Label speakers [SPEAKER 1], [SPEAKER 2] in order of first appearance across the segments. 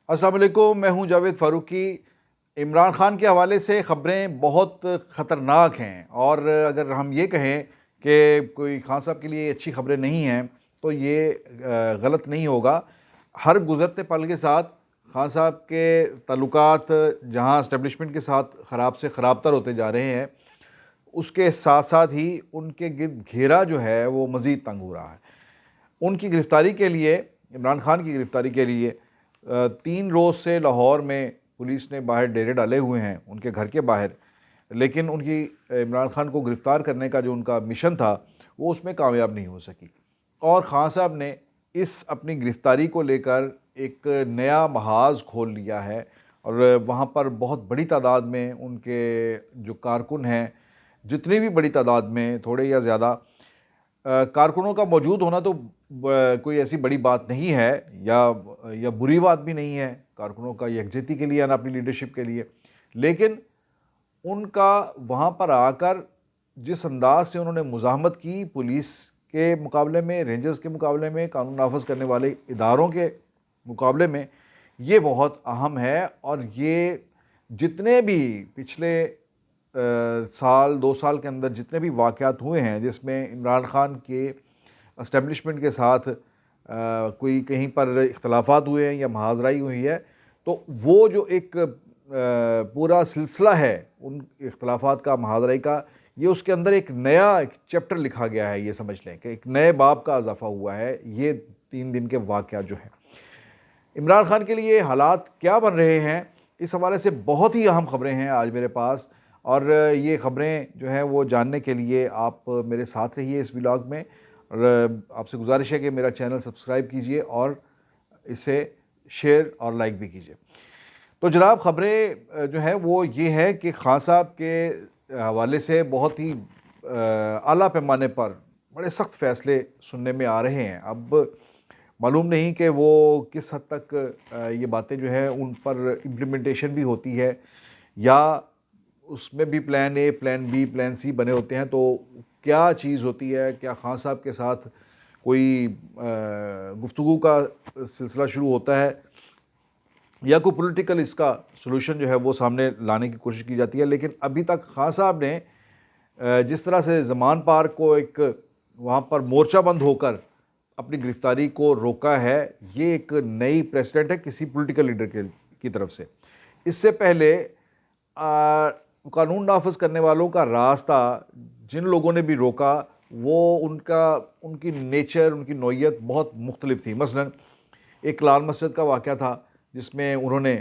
[SPEAKER 1] अस्सलाम वालेकुम, मैं हूं जावेद फ़ारूकी। इमरान खान के हवाले से ख़बरें बहुत ख़तरनाक हैं और अगर हम ये कहें कि कोई खान साहब के लिए अच्छी ख़बरें नहीं हैं तो ये गलत नहीं होगा। हर गुज़रते पल के साथ खान साहब के ताल्लुकात जहां इस्टेब्लिशमेंट के साथ ख़राब से ख़राबतर होते जा रहे हैं, उसके साथ साथ ही उनके गिर्द घेरा जो है वो मज़ीद तंग हो रहा है। उनकी गिरफ़्तारी के लिए, इमरान खान की गिरफ़्तारी के लिए 3 रोज़ से लाहौर में पुलिस ने बाहर डेरे डाले हुए हैं उनके घर के बाहर। लेकिन उनकी इमरान खान को गिरफ़्तार करने का जो उनका मिशन था वो उसमें कामयाब नहीं हो सकी और ख़ान साहब ने इस अपनी गिरफ़्तारी को लेकर एक नया महाज़ खोल लिया है और वहाँ पर बहुत बड़ी तादाद में उनके जो कारकुन हैं, जितनी भी बड़ी तादाद में, थोड़े या ज़्यादा कारकुनों का मौजूद होना तो कोई ऐसी बड़ी बात नहीं है या बुरी बात भी नहीं है कारकुनों का यकजहती के लिए या अपनी लीडरशिप के लिए। लेकिन उनका वहाँ पर आकर जिस अंदाज से उन्होंने मुज़ाहमत की पुलिस के मुकाबले में, रेंजर्स के मुकाबले में, कानून नाफज करने वाले इदारों के मुकाबले में, ये बहुत अहम है और ये जितने भी पिछले साल 2 साल के अंदर जितने भी वाक़यात हुए हैं जिसमें इमरान खान के एस्टेब्लिशमेंट के साथ कोई कहीं पर इख्तलाफात हुए हैं या महाजराई हुई है, तो वो जो एक पूरा सिलसिला है उन इख्तलाफात का, महाजराई का, ये उसके अंदर एक नया एक चैप्टर लिखा गया है। ये समझ लें कि एक नए बाब का इजाफा हुआ है ये 3 दिन के वाक़यात जो हैं। इमरान खान के लिए हालात क्या बन रहे हैं, इस हवाले से बहुत ही अहम ख़बरें हैं आज मेरे पास और ये ख़बरें जो हैं वो जानने के लिए आप मेरे साथ रहिए इस व्लॉग में और आपसे गुजारिश है कि मेरा चैनल सब्सक्राइब कीजिए और इसे शेयर और लाइक भी कीजिए। तो जनाब, ख़बरें जो है वो ये है कि खान साहब के हवाले से बहुत ही आला पैमाने पर बड़े सख्त फ़ैसले सुनने में आ रहे हैं। अब मालूम नहीं कि वो किस हद तक ये बातें जो हैं उन पर इम्प्लीमेंटेशन भी होती है या उसमें भी plan A, plan B, plan C बने होते हैं। तो क्या चीज़ होती है, क्या खान साहब के साथ कोई गुफ्तगू का सिलसिला शुरू होता है या कोई पॉलिटिकल इसका सॉल्यूशन जो है वो सामने लाने की कोशिश की जाती है। लेकिन अभी तक खान साहब ने जिस तरह से ज़मान पार्क को एक वहाँ पर मोर्चा बंद होकर अपनी गिरफ्तारी को रोका है, ये एक नई प्रेसिडेंट है किसी पॉलिटिकल लीडर की तरफ से। इससे पहले कानून नाफिज करने वालों का रास्ता जिन लोगों ने भी रोका वो उनकी नेचर, उनकी नौइयत बहुत मुख्तलिफ थी। मसलन एक लाल मस्जिद का वाक़या था जिसमें उन्होंने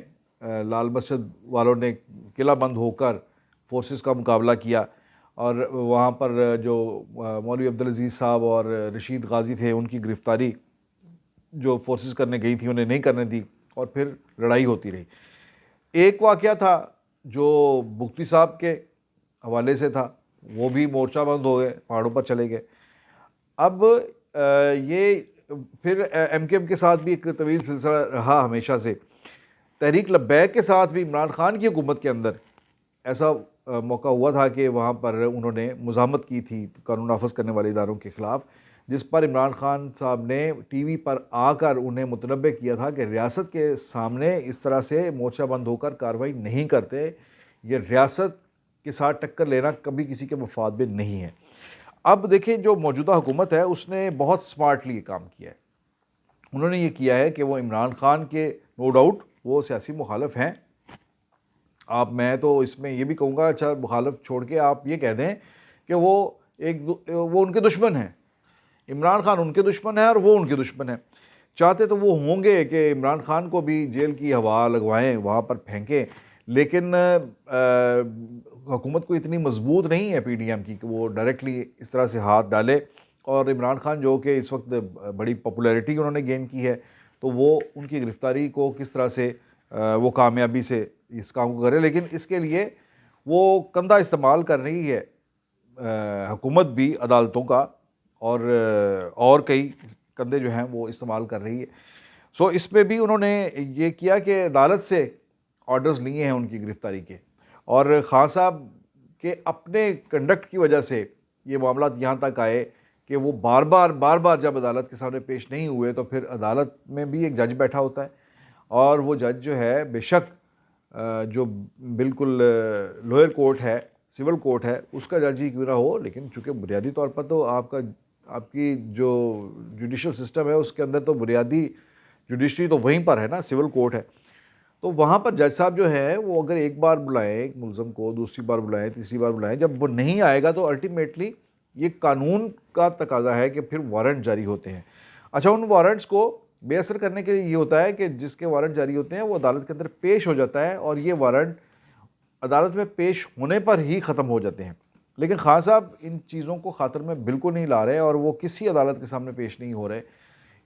[SPEAKER 1] लाल मस्जिद वालों ने किला बंद होकर फोर्सेस का मुकाबला किया और वहाँ पर जो मौलवी अब्दुल अज़ीज़ साहब और रशीद गाज़ी थे उनकी गिरफ़्तारी जो फोर्सेस करने गई थी उन्हें नहीं करने दी और फिर लड़ाई होती रही। एक वाक़या था जो बुख्ती साहब के हवाले से था, वो भी मोर्चा बंद हो गए, पहाड़ों पर चले गए। अब ये फिर एमकेएम के साथ भी एक तवील सिलसिला रहा हमेशा से। तहरीक लब्बैक के साथ भी इमरान खान की हुकूमत के अंदर ऐसा मौका हुआ था कि वहाँ पर उन्होंने मुज़ाहमत की थी कानून नाफिज करने वाले इदारों के ख़िलाफ़, जिस पर इमरान खान साहब ने टीवी पर आकर उन्हें मुतनब्बे किया था कि रियासत के सामने इस तरह से मोर्चा बंद होकर कार्रवाई नहीं करते, ये रियासत के साथ टक्कर लेना कभी किसी के मफाद में नहीं है। अब देखिए, जो मौजूदा हुकूमत है उसने बहुत स्मार्टली ये काम किया है। उन्होंने ये किया है कि वो इमरान खान के, नो डाउट वो सियासी मुखालिफ हैं, मैं तो इसमें ये भी कहूँगा, अच्छा मुखालिफ छोड़ के आप ये कह दें कि वो उनके दुश्मन हैं। इमरान खान उनके दुश्मन है और वो उनके दुश्मन है। चाहते तो वो होंगे कि इमरान खान को भी जेल की हवा लगवाएं, वहाँ पर फेंकें, लेकिन हुकूमत को इतनी मजबूत नहीं है पीडीएम की कि वो डायरेक्टली इस तरह से हाथ डाले। और इमरान खान जो कि इस वक्त बड़ी पॉपुलैरिटी उन्होंने गेन की है, तो वो उनकी गिरफ़्तारी को किस तरह से वो कामयाबी से इस काम को करे। लेकिन इसके लिए वो कंधा इस्तेमाल कर रही है हुकूमत भी अदालतों का और कई कंधे जो हैं वो इस्तेमाल कर रही है। सो इसमें भी उन्होंने ये किया कि अदालत से ऑर्डर्स लिए हैं उनकी गिरफ़्तारी के, और ख़ान साहब के अपने कंडक्ट की वजह से ये मामला यहाँ तक आए कि वो बार बार जब अदालत के सामने पेश नहीं हुए तो फिर अदालत में भी एक जज बैठा होता है और वो जज जो है बेशक जो बिल्कुल लोअर कोर्ट है, सिविल कोर्ट है, उसका जज ही क्यों ना हो, लेकिन चूँकि बुनियादी तौर पर तो आपकी जो जुडिशल सिस्टम है उसके अंदर तो बुनियादी जुडिशरी तो वहीं पर है ना, सिविल कोर्ट है। तो वहाँ पर जज साहब जो है वो अगर एक बार बुलाएं एक मुलज़म को, दूसरी बार बुलाएं, तीसरी बार बुलाएं, जब वो नहीं आएगा तो अल्टीमेटली ये कानून का तकाजा है कि फिर वारंट जारी होते हैं। अच्छा, उन वारंट्स को बेअसर करने के लिए ये होता है कि जिसके वारंट जारी होते हैं वो अदालत के अंदर पेश हो जाता है और ये वारंट अदालत में पेश होने पर ही ख़त्म हो जाते हैं। लेकिन खान साहब इन चीज़ों को खातर में बिल्कुल नहीं ला रहे और वो किसी अदालत के सामने पेश नहीं हो रहे।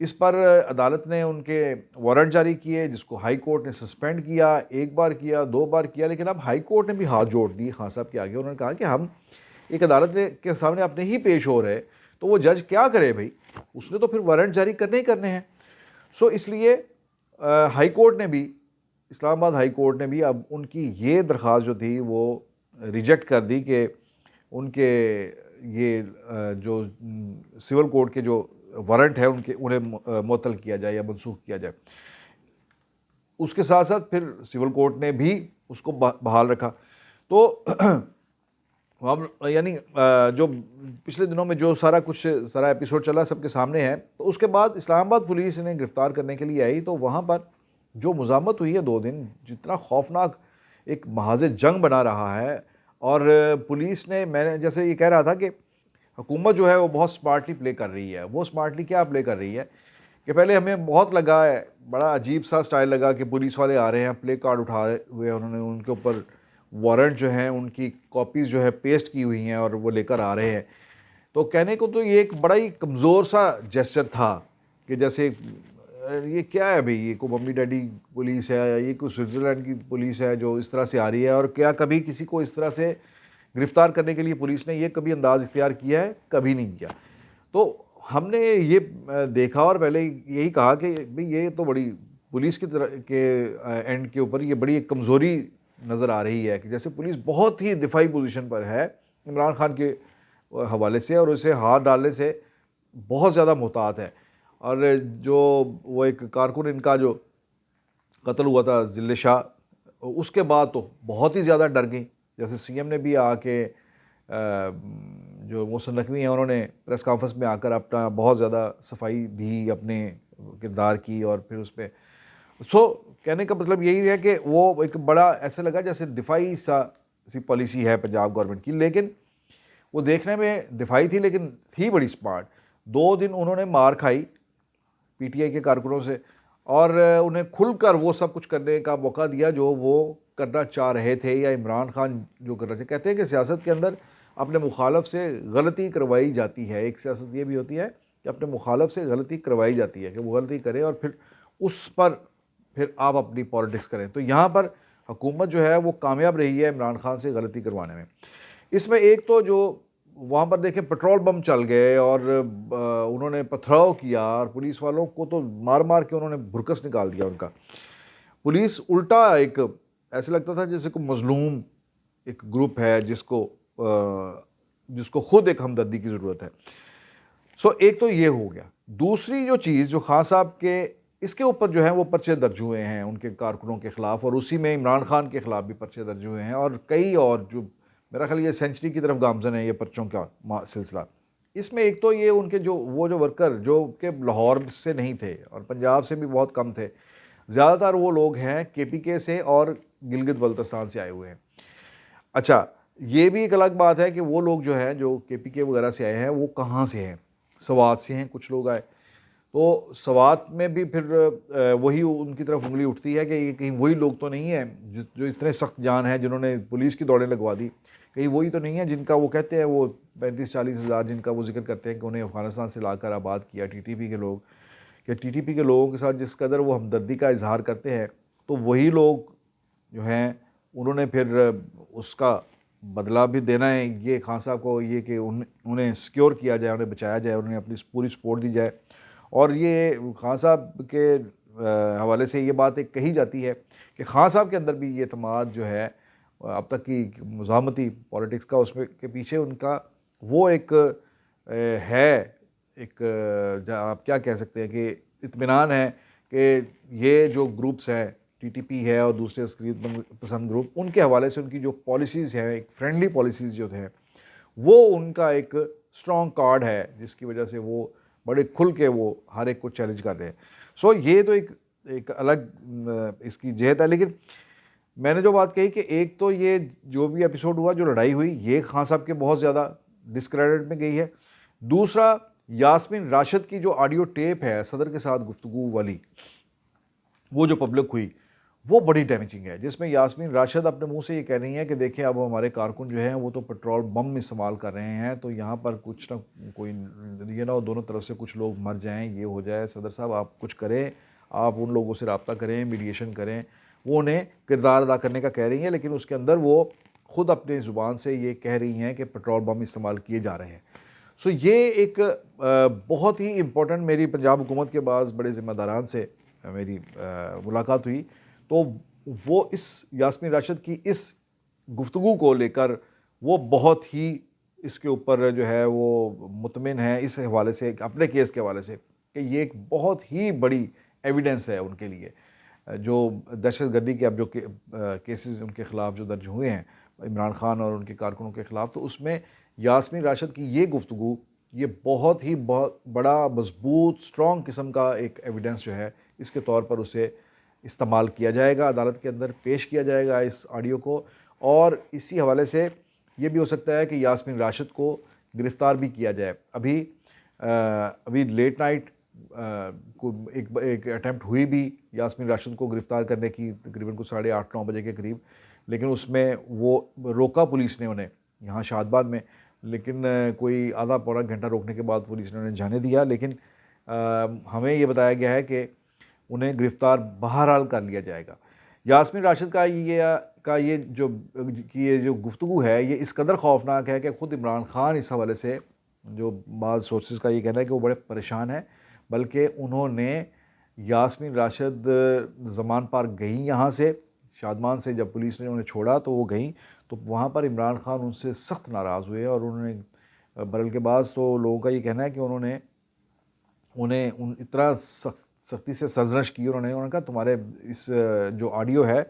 [SPEAKER 1] इस पर अदालत ने उनके वारंट जारी किए, जिसको हाई कोर्ट ने सस्पेंड किया, एक बार किया, 2 बार किया, लेकिन अब हाई कोर्ट ने भी हाथ जोड़ दिए खान साहब के आगे। उन्होंने कहा कि हम एक अदालत के सामने अपने ही पेश हो रहे, तो वो जज क्या करे भाई, उसने तो फिर वारंट जारी करने ही करने हैं। सो इसलिए हाई कोर्ट ने भी, इस्लामाबाद हाई कोर्ट ने भी अब उनकी ये दरख्वास्त जो थी वो रिजेक्ट कर दी कि उनके ये जो सिविल कोर्ट के जो वारंट है उन्हें मुअत्तल किया जाए या मनसूख किया जाए। उसके साथ साथ फिर सिविल कोर्ट ने भी उसको बहाल रखा। तो अब यानी जो पिछले दिनों में जो सारा एपिसोड चला सबके सामने है। तो उसके बाद इस्लामाबाद पुलिस इन्हें गिरफ्तार करने के लिए आई, तो वहाँ पर जो मुज़ामत हुई है 2 दिन, जितना खौफनाक एक महाज़ जंग बना रहा है। और पुलिस ने, मैंने जैसे ये कह रहा था कि हुकूमत जो है वो बहुत स्मार्टली प्ले कर रही है। वो स्मार्टली क्या प्ले कर रही है कि पहले हमें बहुत लगा है, बड़ा अजीब सा स्टाइल लगा कि पुलिस वाले आ रहे हैं, प्ले कार्ड उठाए हुए, उन्होंने उनके ऊपर वारंट जो हैं उनकी कॉपीज़ जो है पेस्ट की हुई हैं और वो लेकर आ रहे हैं। तो कहने को तो ये एक बड़ा ही कमज़ोर सा जेस्चर था कि जैसे ये क्या है भाई, ये कोई मम्मी डैडी पुलिस है या ये कोई स्विट्ज़रलैंड की पुलिस है जो इस तरह से आ रही है। और क्या कभी किसी को इस तरह से गिरफ़्तार करने के लिए पुलिस ने ये कभी अंदाज़ इख्तियार किया है? कभी नहीं किया। तो हमने ये देखा और पहले यही कहा कि भाई ये तो बड़ी पुलिस की तरह के एंड के ऊपर ये बड़ी एक कमज़ोरी नज़र आ रही है कि जैसे पुलिस बहुत ही दिफाई पोजीशन पर है इमरान खान के हवाले से और उसे हाथ डालने से बहुत ज़्यादा मुहतात है। और जो वो एक कारकुन इनका जो कत्ल हुआ था ज़िले शाह, उसके बाद तो बहुत ही ज़्यादा डर गई। जैसे सीएम ने भी आके जो मोहसिन नकवी हैं उन्होंने प्रेस कॉन्फ्रेंस में आकर अपना बहुत ज़्यादा सफाई दी अपने किरदार की और फिर उस पर सो कहने का मतलब यही है कि वो एक बड़ा ऐसा लगा जैसे दिफाई सी पॉलिसी है पंजाब गवर्नमेंट की, लेकिन वो देखने में दिफाई थी लेकिन थी बड़ी स्मार्ट। 2 दिन उन्होंने मार खाई पीटीआई के कारकुनों से और उन्हें खुलकर वो सब कुछ करने का मौका दिया जो वो करना चाह रहे थे या इमरान खान जो कर रहे थे। कहते हैं कि सियासत के अंदर अपने मुखालफ से गलती करवाई जाती है। एक सियासत ये भी होती है कि अपने मुखालफ से गलती करवाई जाती है कि वो गलती करे और उस पर फिर आप अपनी पॉलिटिक्स करें। तो यहाँ पर हुकूमत जो है वो कामयाब रही है इमरान खान से गलती करवाने में। इसमें एक तो जो वहाँ पर देखें पेट्रोल बम चल गए और उन्होंने पथराव किया और पुलिस वालों को तो मार मार के उन्होंने भुरकस निकाल दिया उनका। पुलिस उल्टा एक ऐसे लगता था जैसे कोई मजलूम एक ग्रुप है जिसको खुद एक हमदर्दी की ज़रूरत है। सो एक तो ये हो गया। दूसरी जो चीज़ जो खान साहब के इसके ऊपर जो है वो पर्चे दर्ज हुए हैं उनके कारकुनों के ख़िलाफ़ और उसी में इमरान खान के ख़िलाफ़ भी पर्चे दर्ज हुए हैं और कई और जो मेरा ख्याल ये सेंचुरी की तरफ गामज़न है ये पर्चों का सिलसिला। इसमें एक तो ये उनके जो वर्कर जो कि लाहौर से नहीं थे और पंजाब से भी बहुत कम थे, ज़्यादातर वो लोग हैं केपीके से और गिलगित बल्तिस्तान से आए हुए हैं। अच्छा, ये भी एक अलग बात है कि वो लोग जो हैं जो केपीके वगैरह से आए हैं वो कहाँ से हैं? स्वात से हैं कुछ लोग आए। तो स्वात में भी फिर वही उनकी तरफ उंगली उठती है कि ये कहीं वही लोग तो नहीं हैं जो इतने सख्त जान हैं जिन्होंने पुलिस की दौड़ें लगवा दी। कहीं वही तो नहीं है जिनका वो कहते हैं वो 35-40 हज़ार जिनका वो जिक्र करते हैं कि उन्हें अफ़गानिस्तान से लाकर आबाद किया टीटीपी के लोग, कि टीटीपी के लोगों के साथ जिस कदर वो हमदर्दी का इजहार करते हैं, तो वही लोग जो हैं उन्होंने फिर उसका बदला भी देना है ये खान साहब को, ये कि उन्हें सिक्योर किया जाए, उन्हें बचाया जाए, उन्हें अपनी पूरी सपोर्ट दी जाए। और ये खान साहब के हवाले से ये बात एक कही जाती है कि खान साहब के अंदर भी ये एतमाद जो है अब तक की मुज़ाहमती पॉलिटिक्स का उसमें के पीछे उनका वो एक है एक आप क्या कह सकते हैं कि इत्मीनान है कि ये जो ग्रुप्स हैं, टीटीपी है और दूसरे तकरीबन पसंद ग्रुप, उनके हवाले से उनकी जो पॉलिसीज़ हैं, एक फ्रेंडली पॉलिसीज़ जो हैं, वो उनका एक स्ट्रॉन्ग कार्ड है, जिसकी वजह से वो बड़े खुल के वो हर एक को चैलेंज कर रहे हैं। सो ये तो एक एक अलग इसकी जहत है। लेकिन मैंने जो बात कही कि एक तो ये जो भी एपिसोड हुआ, जो लड़ाई हुई, ये खान साहब के बहुत ज़्यादा डिस्क्रेडिट में गई है। दूसरा, यास्मीन राशिद की जो ऑडियो टेप है सदर के साथ गुफ्तगू वाली, वो जो पब्लिक हुई, वो बड़ी डैमेजिंग है, जिसमें यास्मीन राशिद अपने मुंह से ये कह रही हैं कि देखिए अब हमारे कारकुन जो हैं वो तो पेट्रोल बम इस्तेमाल कर रहे हैं, तो यहाँ पर कुछ ना कोई ये ना हो दोनों तरफ से कुछ लोग मर जाएं, ये हो जाए, सदर साहब आप कुछ करें, आप उन लोगों से रब्ता करें, मीडिएशन करें। वो उन्हें किरदार अदा करने का कह रही हैं, लेकिन उसके अंदर वो खुद अपनी ज़ुबान से ये कह रही हैं कि पेट्रोल बम इस्तेमाल किए जा रहे हैं। सो ये एक बहुत ही इम्पोर्टेंट, मेरी पंजाब हुकूमत के बाद बड़े ज़िम्मेदारान से मेरी मुलाकात हुई, तो वो इस यास्मीन राशिद की इस गुफ्तगू को लेकर वो बहुत ही इसके ऊपर जो है वो मुतमिन है, इस हवाले से, अपने केस के हवाले से, कि ये एक बहुत ही बड़ी एविडेंस है उनके लिए। जो दहशतगर्दी के अब जो केसेस उनके ख़िलाफ़ जो दर्ज हुए हैं इमरान खान और उनके कारकुनों के ख़िलाफ़, तो उसमें यास्मीन राशिद की ये गुफ्तगू, ये बहुत बड़ा मज़बूत स्ट्रॉन्ग किस्म का एक एविडेंस जो है, इसके तौर पर उसे इस्तेमाल किया जाएगा, अदालत के अंदर पेश किया जाएगा इस ऑडियो को। और इसी हवाले से ये भी हो सकता है कि यास्मीन राशिद को गिरफ़्तार भी किया जाए। अभी लेट नाइट को एक अटैम्प्ट हुई भी यास्मीन राशिद को गिरफ़्तार करने की, तकरीबन कुछ 8:30-9 बजे के करीब, लेकिन उसमें वो रोका पुलिस ने उन्हें यहाँ शादबाद में, लेकिन कोई आधा पौना घंटा रोकने के बाद पुलिस ने उन्हें जाने दिया। लेकिन हमें ये बताया गया है कि उन्हें गिरफ़्तार बहरहाल कर लिया जाएगा। यास्मीन राशिद का ये जो गुफ्तगू है, ये इस कदर खौफनाक है कि ख़ुद इमरान खान इस हवाले से, जो बाज़ सोर्सेज़ का ये कहना है कि वो बड़े परेशान हैं, बल्कि उन्होंने यास्मीन राशिद ज़मान पार गई यहाँ से, शादमान से जब पुलिस ने उन्हें छोड़ा तो वो गई, तो वहाँ पर इमरान खान उनसे सख्त नाराज़ हुए और उन्होंने बल्कि तो लोगों का ये कहना है कि उन्होंने उन्हें इतना सख्ती से सरजनश की। उन्होंने कहा तुम्हारे इस जो ऑडियो है,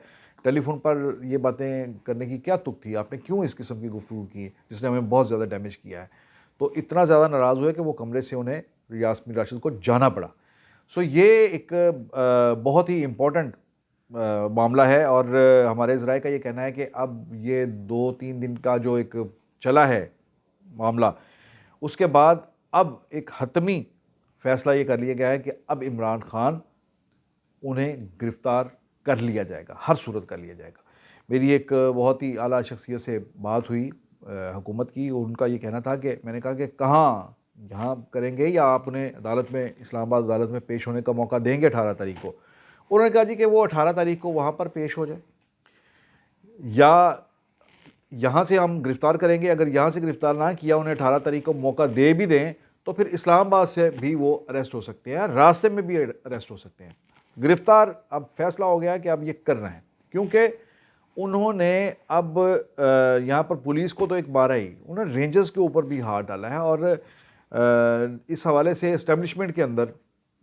[SPEAKER 1] टेलीफोन पर ये बातें करने की क्या तुक थी, आपने क्यों इस किस्म की गुफ्तगू की जिसने हमें बहुत ज़्यादा डैमेज किया है। तो इतना ज़्यादा नाराज़ हुए कि वो कमरे से उन्हें यास्मीन राशिद को जाना पड़ा। सो ये एक बहुत ही इम्पोर्टेंट मामला है। और हमारे ज़राए का ये कहना है कि अब ये 2-3 दिन का जो एक चला है मामला, उसके बाद अब एक हतमी फ़ैसला ये कर लिया गया है कि अब इमरान खान, उन्हें गिरफ़्तार कर लिया जाएगा, हर सूरत कर लिया जाएगा। मेरी एक बहुत ही आला शख्सियत से बात हुई हुकूमत की, और उनका ये कहना था कि मैंने कहा कि कहाँ यहाँ करेंगे, या आप उन्हें अदालत में, इस्लामाबाद अदालत में पेश होने का मौका देंगे 18 तारीख को। उन्होंने कहा जी कि वो 18 तारीख को वहाँ पर पेश हो जाए, या यहाँ से हम गिरफ़्तार करेंगे। अगर यहाँ से गिरफ़्तार ना किया, उन्हें 18 तारीख को मौका दे भी दें, तो फिर इस्लामाबाद से भी वो अरेस्ट हो सकते हैं, रास्ते में भी अरेस्ट हो सकते हैं। गिरफ़्तार अब फैसला हो गया कि अब ये करना है, क्योंकि उन्होंने अब यहाँ पर पुलिस को तो एक मारा ही, उन्होंने रेंजर्स के ऊपर भी हाथ डाला है। और इस हवाले से इस्टेब्लिशमेंट के अंदर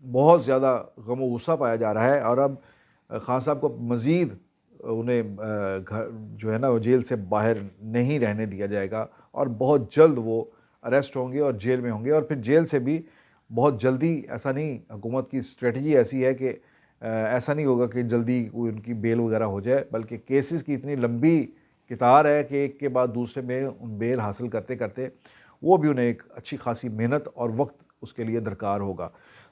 [SPEAKER 1] बहुत ज़्यादा गम व गुस्सा पाया जा रहा है। और अब खान साहब को मज़ीद उन्हें घर जो है ना, वो जेल से बाहर नहीं रहने दिया जाएगा, और बहुत जल्द वो अरेस्ट होंगे और जेल में होंगे। और फिर जेल से भी बहुत जल्दी, ऐसा नहीं, हुकूमत की स्ट्रेटजी ऐसी है कि ऐसा नहीं होगा कि जल्दी उनकी बेल वगैरह हो जाए, बल्कि केसेस की इतनी लंबी कतार है कि एक के बाद दूसरे में उन बेल हासिल करते करते वो भी उन्हें एक अच्छी खासी मेहनत और वक्त उसके लिए दरकार होगा।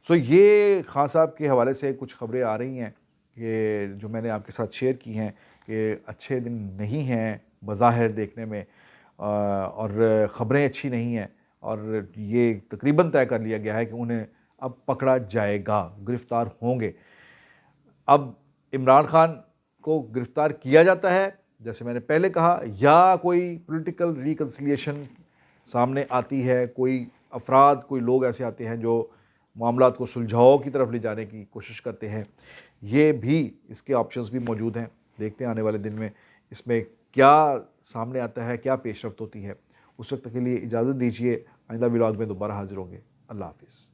[SPEAKER 1] सो ये खान साहब के हवाले से कुछ खबरें आ रही हैं कि जो मैंने आपके साथ शेयर की हैं, कि अच्छे दिन नहीं हैं बज़ाहिर देखने में, और ख़बरें अच्छी नहीं हैं, और ये तकरीबन तय कर लिया गया है कि उन्हें अब पकड़ा जाएगा, गिरफ़्तार होंगे। अब इमरान खान को गिरफ़्तार किया जाता है, जैसे मैंने पहले कहा, या कोई पॉलिटिकल रिकन्सिलिएशन सामने आती है, कोई अफराद, कोई लोग ऐसे आते हैं जो मामलात को सुलझाव की तरफ ले जाने की कोशिश करते हैं। ये भी, इसके ऑप्शंस भी मौजूद हैं। देखते हैं आने वाले दिन में इसमें क्या सामने आता है, क्या पेशरफ्त होती है। उस वक्त के लिए इजाज़त दीजिए, आइंदा व्लॉग में दोबारा हाज़िर होंगे। अल्लाह हाफ़िज़।